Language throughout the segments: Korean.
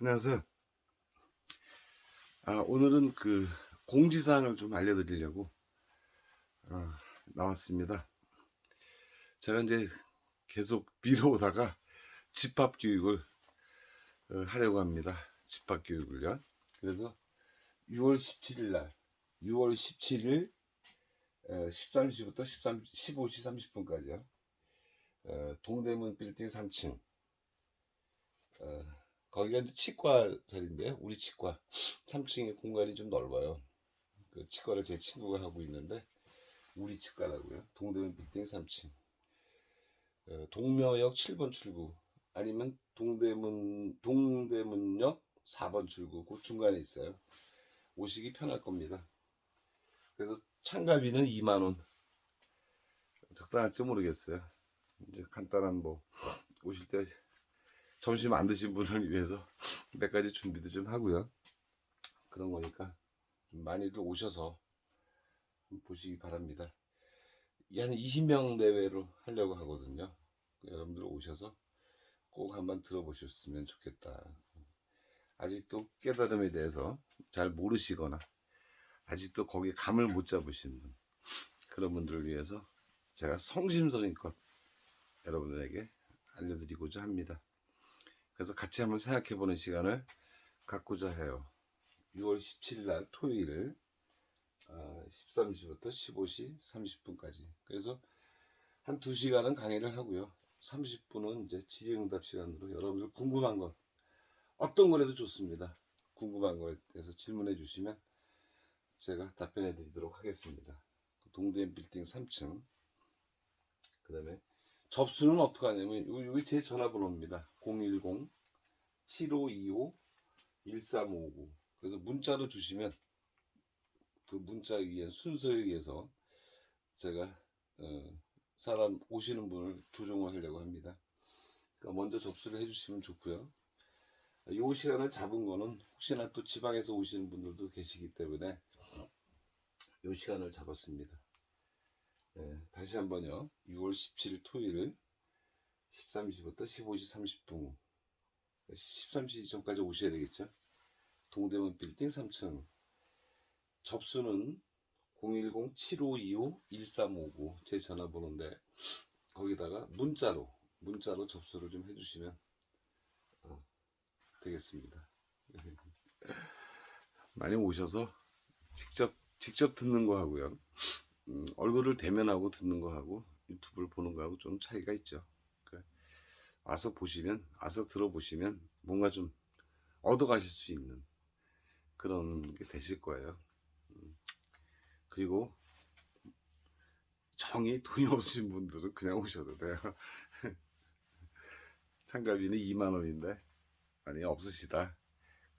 안녕하세요. 오늘은 공지사항을 좀 알려드리려고 나왔습니다. 제가 이제 계속 미뤄오다가 집합교육을 하려고 합니다. 집합교육을요. 그래서 6월 17일 날, 6월 17일 13시부터 15시 30분까지요. 동대문 빌딩 3층. 거기가 이제 치과 자리인데요. 우리 치과 3층의 공간이 좀 넓어요. 그 치과를 제 친구가 하고 있는데 우리 치과라고요. 동대문 빌딩 3층. 동묘역 7번 출구 아니면 동대문역 4번 출구 그 중간에 있어요. 오시기 편할 겁니다. 그래서 참가비는 2만 원. 적당할지 모르겠어요. 이제 간단한 오실 때 점심 안 드신 분을 위해서 몇 가지 준비도 좀 하고요. 그런 거니까 좀 많이들 오셔서 보시기 바랍니다. 한 20명 내외로 하려고 하거든요. 여러분들 오셔서 꼭 한번 들어보셨으면 좋겠다. 아직도 깨달음에 대해서 잘 모르시거나 아직도 거기에 감을 못 잡으신 분, 그런 분들을 위해서 제가 성심성의껏 여러분들에게 알려드리고자 합니다. 그래서 같이 한번 생각해보는 시간을 갖고자 해요. 6월 17일 날 토요일 13시부터 15시 30분까지. 그래서 한 2시간은 강의를 하고요. 30분은 이제 질의응답 시간으로 여러분들 궁금한 것, 어떤 거라도 좋습니다. 궁금한 거에 대해서 질문해 주시면 제가 답변해 드리도록 하겠습니다. 동대문 빌딩 3층. 그 다음에 접수는 어떻게 하냐면 여기 제 전화번호입니다. 010-7525-1359. 그래서 문자로 주시면 그 문자에 의한 순서에 의해서 제가 사람 오시는 분을 조정을 하려고 합니다. 그러니까 먼저 접수를 해주시면 좋고요. 이 시간을 잡은 거는 혹시나 또 지방에서 오시는 분들도 계시기 때문에 이 시간을 잡았습니다. 다시 한번요. 6월 17일 토요일 13시부터 15시 30분 13시 전까지 오셔야 되겠죠. 동대문 빌딩 3층. 접수는 010-7525-1359 제 전화번호인데 거기다가 문자로 접수를 좀 해주시면 되겠습니다. 많이 오셔서 직접 듣는 거 하고요. 얼굴을 대면하고 듣는 거 하고 유튜브를 보는 거 하고 좀 차이가 있죠. 와서 들어보시면 뭔가 좀 얻어가실 수 있는 그런 게 되실 거예요. 그리고 정이 돈이 없으신 분들은 그냥 오셔도 돼요. 참가비는 2만 원인데 아니 없으시다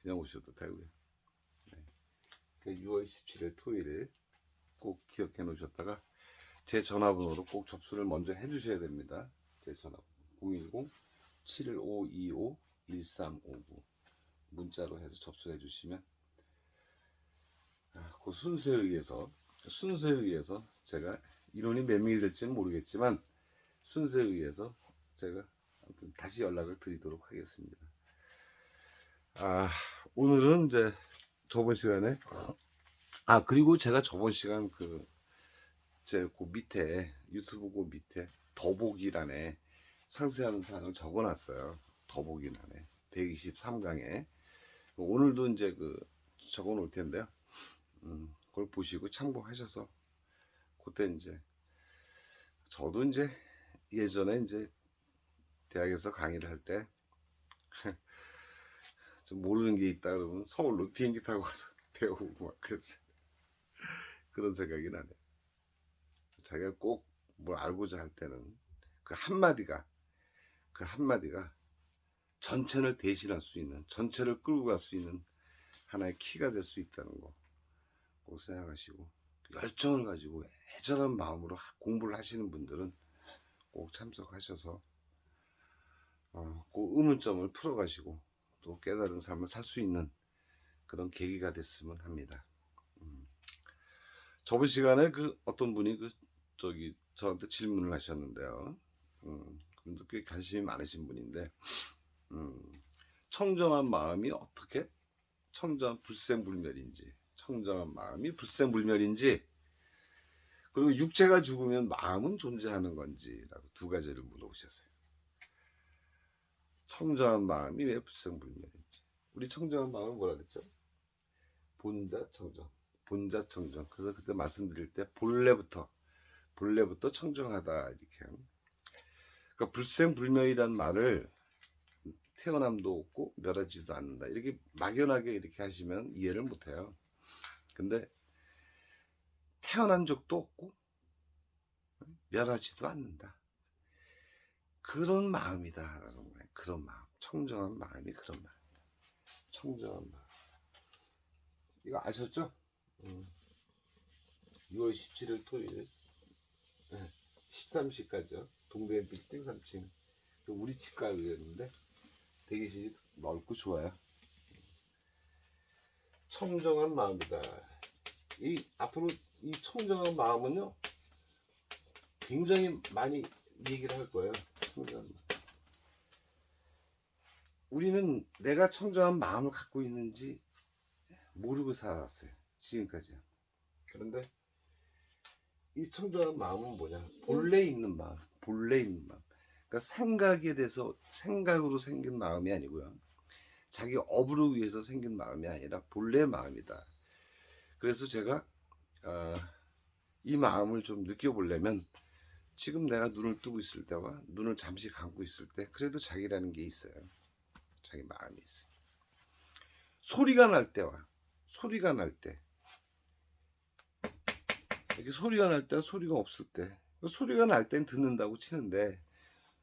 그냥 오셔도 되고요. 6월 17일 토요일 꼭 기억해 놓으셨다가 제 전화번호로 꼭 접수를 먼저 해주셔야 됩니다. 제 전화번호 010-7525-1359 문자로 해서 접수해 주시면 그 순서에 의해서 제가 인원이 몇 명이 될지는 모르겠지만 순서에 의해서 제가 아무튼 다시 연락을 드리도록 하겠습니다. 오늘은 이제 저번 시간에 그리고 제가 저번 시간 제 밑에 유튜브 밑에 더보기란에 상세한 사항을 적어놨어요. 더보기란에 123강에 오늘도 이제 적어 놓을 텐데요. 그걸 보시고 참고하셔서 그때 이제 저도 이제 예전에 이제 대학에서 강의를 할 때 좀 모르는 게 있다 그러면 서울로 비행기 타고 가서 배우고 막 그런 생각이 나네요. 자기가 꼭 뭘 알고자 할 때는 그 한마디가 전체를 대신할 수 있는, 전체를 끌고 갈 수 있는 하나의 키가 될 수 있다는 거 꼭 생각하시고 열정을 가지고 애절한 마음으로 공부를 하시는 분들은 꼭 참석하셔서 그 의문점을 풀어가시고 또 깨달은 삶을 살 수 있는 그런 계기가 됐으면 합니다. 저번 시간에 어떤 분이 저한테 질문을 하셨는데요. 그분도 꽤 관심이 많으신 분인데 청정한 마음이 어떻게 청정한 불생불멸인지, 청정한 마음이 불생불멸인지, 그리고 육체가 죽으면 마음은 존재하는 건지라고 두 가지를 물어보셨어요. 청정한 마음이 왜 불생불멸인지. 우리 청정한 마음은 뭐라 그랬죠? 본자청정, 본자청정. 그래서 그때 말씀드릴 때 본래부터 청정하다 이렇게. 그러니까 불생불멸이란 말을 태어남도 없고 멸하지도 않는다 이렇게 막연하게 이렇게 하시면 이해를 못해요. 근데 태어난 적도 없고 멸하지도 않는다, 그런 마음이다라는 거예요. 그런 마음, 청정한 마음이 그런 마음. 청정한 마음. 이거 아셨죠? 6월 17일 토요일 13시까지요. 동대 빌딩 3층. 우리 치과 의원인데 대기실이 넓고 좋아요. 청정한 마음이다. 앞으로 이 청정한 마음은요, 굉장히 많이 얘기를 할 거예요. 청정한 마음. 우리는 내가 청정한 마음을 갖고 있는지 모르고 살았어요, 지금까지요. 그런데 이 청정한 마음은 뭐냐? 본래 있는 마음, 본래 있는 마음. 그러니까 생각에 대해서 생각으로 생긴 마음이 아니고요, 자기 업으로 위해서 생긴 마음이 아니라 본래 마음이다. 그래서 제가 이 마음을 좀 느껴보려면 지금 내가 눈을 뜨고 있을 때와 눈을 잠시 감고 있을 때 그래도 자기라는 게 있어요. 자기 마음이 있어요. 소리가 날 때와 소리가 날 때, 이렇게 소리가 날 때와 소리가 없을 때, 소리가 날 땐 듣는다고 치는데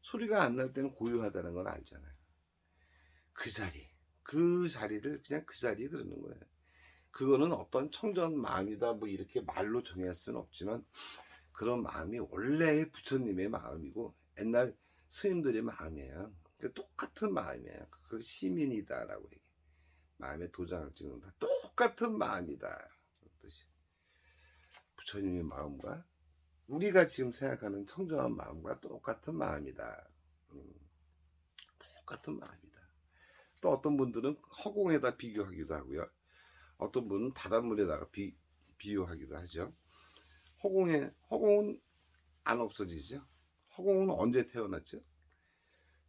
소리가 안 날 때는 고요하다는 걸 알잖아요. 그 자리를 그냥 그 자리에 그러는 거예요. 그거는 어떤 청정한 마음이다 뭐 이렇게 말로 정의할 수는 없지만 그런 마음이 원래 부처님의 마음이고 옛날 스님들의 마음이에요. 똑같은 마음이에요. 그걸 시민이다라고 얘기해. 마음의 도장을 찍는다. 똑같은 마음이다. 뜻이. 부처님의 마음과 우리가 지금 생각하는 청정한 마음과 똑같은 마음이다. 똑같은 마음이다. 또 어떤 분들은 허공에다 비교하기도 하고요. 어떤 분은 바닷물에다가 비유하기도 하죠. 허공은 안 없어지죠. 허공은 언제 태어났죠?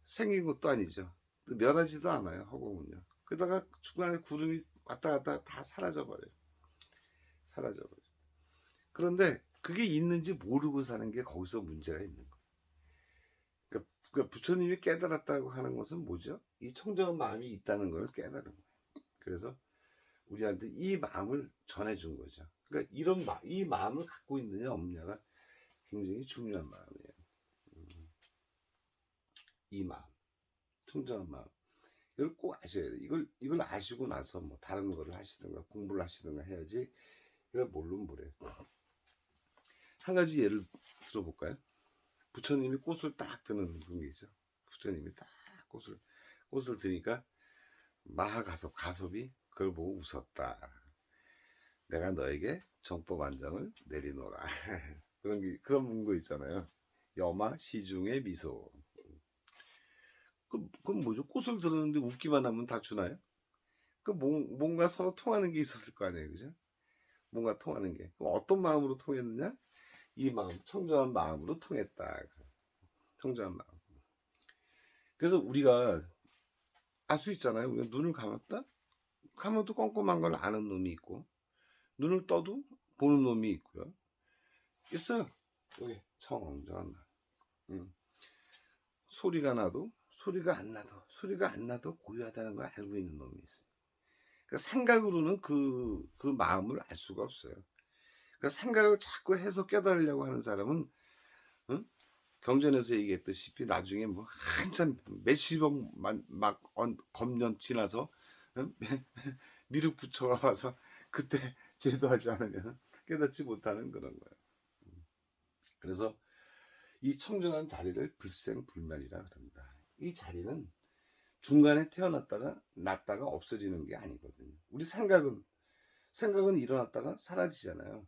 생긴 것도 아니죠. 멸하지도 않아요, 허공은요. 그러다가 중간에 구름이 왔다 갔다 다 사라져버려요. 그런데 그게 있는지 모르고 사는 게 거기서 문제가 있는 거예요. 그러니까 부처님이 깨달았다고 하는 것은 뭐죠? 이 청정한 마음이 있다는 걸 깨달은 거예요. 그래서 우리한테 이 마음을 전해준 거죠. 그러니까 이 마음을 갖고 있느냐 없느냐가 굉장히 중요한 마음이에요. 이 마음, 청정한 마음. 이걸 꼭 아셔야 돼요. 이걸 아시고 나서 뭐 다른 거를 하시든가 공부를 하시든가 해야지. 이걸 모르면 뭐래요. 한 가지 예를 들어볼까요? 부처님이 꽃을 딱 드는 그런 게 있죠. 부처님이 딱 꽃을 드니까 가섭이 그걸 보고 웃었다. 내가 너에게 정법 안정을 내리노라. 그런 거 있잖아요. 여마 시중의 미소. 그건 뭐죠? 꽃을 들었는데 웃기만 하면 다 주나요? 뭔가 서로 통하는 게 있었을 거 아니에요, 그죠? 뭔가 통하는 게. 그럼 어떤 마음으로 통했느냐? 이 마음, 청정한 마음으로 통했다. 청정한 마음. 그래서 우리가 알 수 있잖아요. 우리가 눈을 감아도 꼼꼼한 걸 아는 놈이 있고, 눈을 떠도 보는 놈이 있고요. 있어요. 여기 청정한 마음. 소리가 나도 소리가 안 나도 고요하다는 걸 알고 있는 놈이 있어요. 그러니까 생각으로는 그 마음을 알 수가 없어요. 그러니까 생각을 자꾸 해서 깨달으려고 하는 사람은, 경전에서 얘기했다시피 나중에 뭐 한참 몇십억만 검년 지나서 미륵 부처가 와서 그때 제도하지 않으면 깨닫지 못하는 그런 거예요. 그래서 이 청정한 자리를 불생불멸이라 그럽니다. 이 자리는 중간에 태어났다가 났다가 없어지는 게 아니거든요. 우리 생각은 일어났다가 사라지잖아요.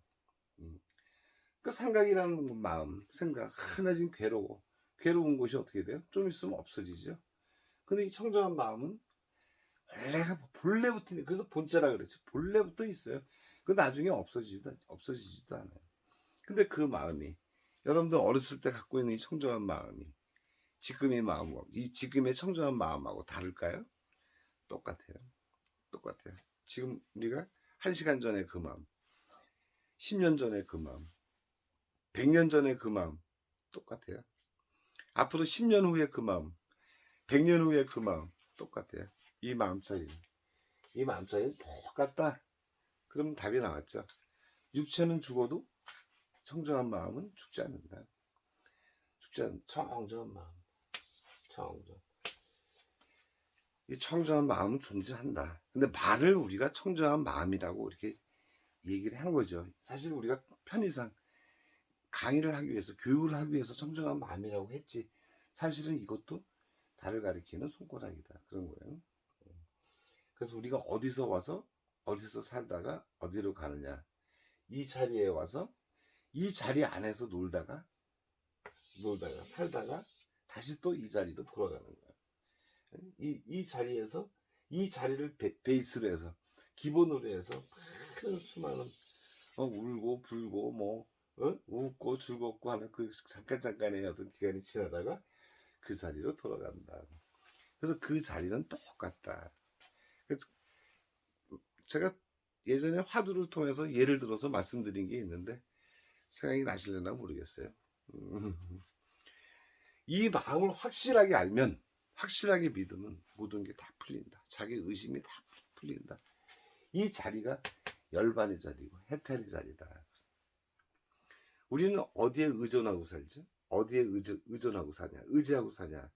그 생각이라는 마음, 생각 하나 지금 괴로운 것이 어떻게 돼요? 좀 있으면 없어지죠. 근데 이 청정한 마음은 원래가 본래부터, 그래서 본자라 그랬지. 본래부터 있어요. 그 나중에 없어지지도 않아요. 근데 그 마음이, 여러분들 어렸을 때 갖고 있는 이 청정한 마음이 지금의 마음하고, 이 지금의 청정한 마음하고 다를까요? 똑같아요. 똑같아요. 지금 우리가 1시간 전에 그 마음, 10년 전에 그 마음, 100년 전에 그 마음 똑같아요. 앞으로 10년 후에 그 마음, 100년 후에 그 마음 똑같아요. 이 마음자리, 이 마음자리는 똑같다. 그럼 답이 나왔죠. 육체는 죽어도 청정한 마음은 죽지 않는다. 죽지 않는 청정한 마음, 청정. 이 청정한 마음은 존재한다. 근데 말을 우리가 청정한 마음이라고 이렇게 얘기를 한 거죠. 사실 우리가 편의상 강의를 하기 위해서, 교육을 하기 위해서 청정한 마음이라고 했지, 사실은 이것도 달을 가리키는 손가락이다, 그런 거예요. 그래서 우리가 어디서 와서 어디서 살다가 어디로 가느냐, 이 자리에 와서 이 자리 안에서 놀다가 살다가 다시 또 이 자리로 돌아가는 거야. 이 자리에서, 이 자리를 베이스로 해서, 기본으로 해서 많은 수많은 울고 불고 뭐 웃고 즐겁고 하는 그 잠깐의 어떤 기간이 지나다가 그 자리로 돌아간다. 그래서 그 자리는 똑같다. 그래서 제가 예전에 화두를 통해서 예를 들어서 말씀드린 게 있는데 생각이 나시려나 모르겠어요. 이 마음을 확실하게 알면, 확실하게 믿으면 모든 게 다 풀린다. 자기 의심이 다 풀린다. 이 자리가 열반의 자리고 해탈의 자리다. 우리는 어디에 의존하고 살죠? 어디에 의존하고 사냐? 의지하고 사냐?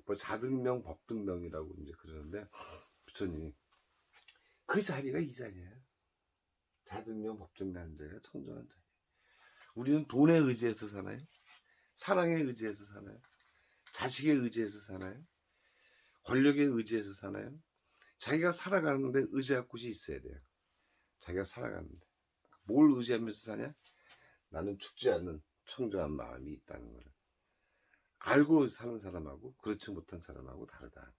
뭐 자등명, 법등명이라고 이제 그러는데, 부처님이 그 자리가 이 자리예요. 자등명, 법등명 자리가 청정한 자리. 우리는 돈에 의지해서 사나요? 사랑에 의지해서 사나요? 자식에 의지해서 사나요? 권력에 의지해서 사나요? 자기가 살아가는데 의지할 곳이 있어야 돼요. 자기가 살아가는데 뭘 의지하면서 사냐? 나는 죽지 않는 청정한 마음이 있다는 걸 알고 사는 사람하고 그렇지 못한 사람하고 다르다.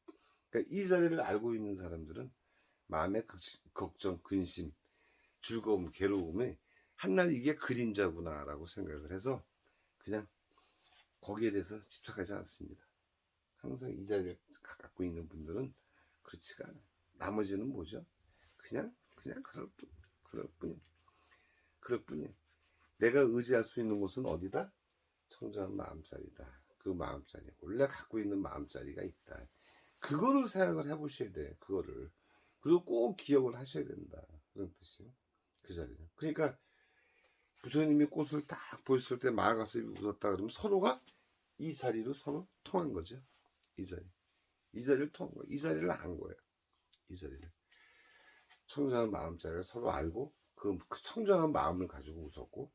그러니까 이 자리를 알고 있는 사람들은 마음의 걱정, 근심, 즐거움, 괴로움에 한낱 이게 그림자구나 라고 생각을 해서 그냥 거기에 대해서 집착하지 않습니다. 항상 이 자리를 갖고 있는 분들은 그렇지가 않아요. 나머지는 뭐죠? 그냥 그럴 뿐이에요. 내가 의지할 수 있는 곳은 어디다? 청정한 마음자리다. 그 마음자리, 원래 갖고 있는 마음자리가 있다. 그거를 생각을 해보셔야 돼. 그거를. 그리고 꼭 기억을 하셔야 된다. 그런 뜻이에요. 그 자리는. 그러니까 부처님이 꽃을 딱 보였을 때 마가슴이 웃었다 그러면 서로가 이 자리로 서로 통한 거죠. 이 자리를 통한 거예요. 이 자리를 안 거예요. 이 자리를. 청정한 마음자리를 서로 알고 그 청정한 마음을 가지고 웃었고,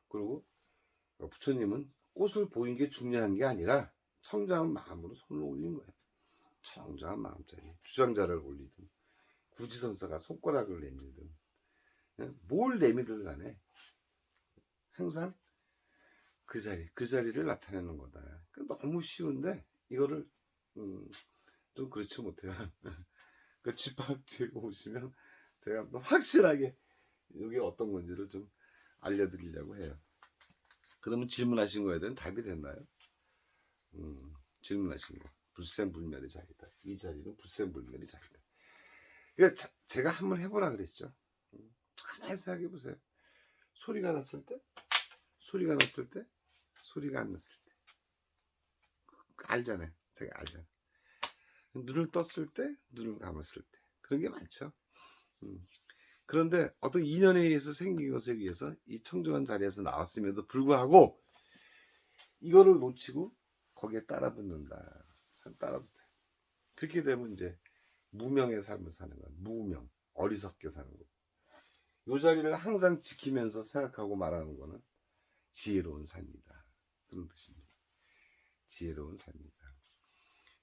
그리고 부처님은 꽃을 보인 게 중요한 게 아니라 청정한 마음으로 손을 올린 거예요. 청정한 마음자리. 주장자를 올리든 구지선사가 손가락을 내밀든 뭘 내밀든 간에 항상 그 자리를 나타내는 거다. 너무 쉬운데 이거를 좀 그렇지 못해요. 그 집합교육 오시면 제가 확실하게 이게 어떤 건지를 좀 알려드리려고 해요. 그러면 질문하신 거에 대한 답이 됐나요? 질문하신 거. 불생불멸의 자리다. 이 자리는 불생불멸의 자리다. 그러니까 제가 한번 해보라 그랬죠. 가만히 생각해 보세요. 소리가 났을 때, 소리가 났을 때, 소리가 안 났을 때. 알잖아요. 제가 알잖아요. 눈을 떴을 때, 눈을 감았을 때. 그런 게 많죠. 그런데 어떤 인연에 의해서 생긴 것에 의해서 이 청정한 자리에서 나왔음에도 불구하고 이거를 놓치고 거기에 따라붙는다. 따라붙어요. 그렇게 되면 이제 무명의 삶을 사는 거야. 무명. 어리석게 사는 거. 이 자리를 항상 지키면서 생각하고 말하는 거는 지혜로운 삶이다. 그런 뜻입니다. 지혜로운 삶이다.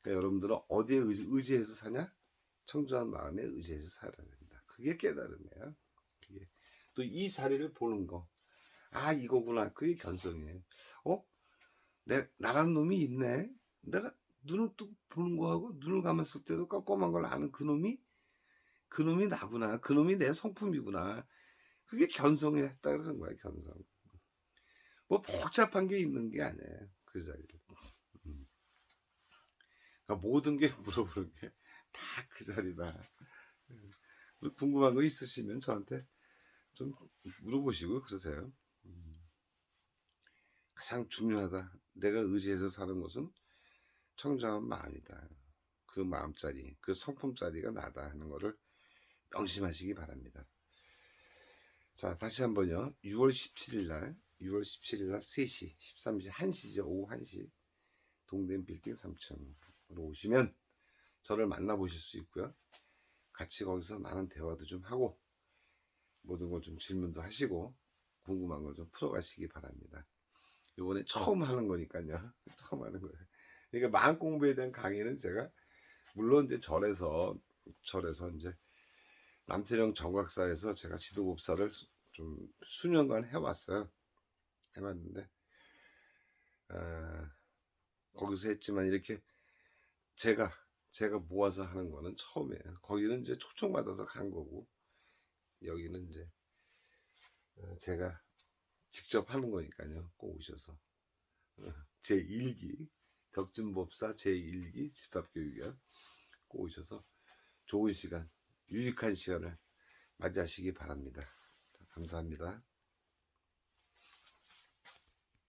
그러니까 여러분들은 어디에 의지해서 사냐? 청정한 마음에 의지해서 살아야 된다. 그게 깨달음이에요. 또 이 자리를 보는 거. 아, 이거구나. 그게 견성이에요. 나란 놈이 있네. 내가 눈을 뚝 보는 거하고 눈을 감았을 때도 깜깜한 걸 아는 그놈이 나구나. 그놈이 내 성품이구나. 그게 견성을 했다 그러는 거야, 견성. 뭐 복잡한 게 있는 게 아니에요, 그 자리를. 그러니까 모든 게 물어보는 게 다 그 자리다. 궁금한 거 있으시면 저한테 좀 물어보시고 그러세요. 가장 중요하다. 내가 의지해서 사는 것은 청정한 마음이다. 그 마음자리, 그 성품자리가 나다 하는 거를 명심하시기 바랍니다. 자, 다시 한번요. 6월 17일 날 3시, 13시, 1시죠. 오후 1시. 동대문 빌딩 3층으로 오시면 저를 만나보실 수 있고요. 같이 거기서 많은 대화도 좀 하고 모든 걸 좀 질문도 하시고 궁금한 걸 좀 풀어가시기 바랍니다. 이번에 처음 하는 거니까요. 처음 하는 거예요. 그러니까 마음 공부에 대한 강의는 제가 물론 이제 절에서 이제 남태령 정각사에서 제가 지도법사를 좀 수년간 해왔어요. 해봤는데 거기서 했지만 이렇게 제가 모아서 하는 거는 처음이에요. 거기는 이제 초청받아서 간 거고 여기는 이제 제가 직접 하는 거니까요. 꼭 오셔서 제1기 격진법사 제1기 집합교육이요. 꼭 오셔서 좋은 시간, 유익한 시간을 맞이하시기 바랍니다. 감사합니다.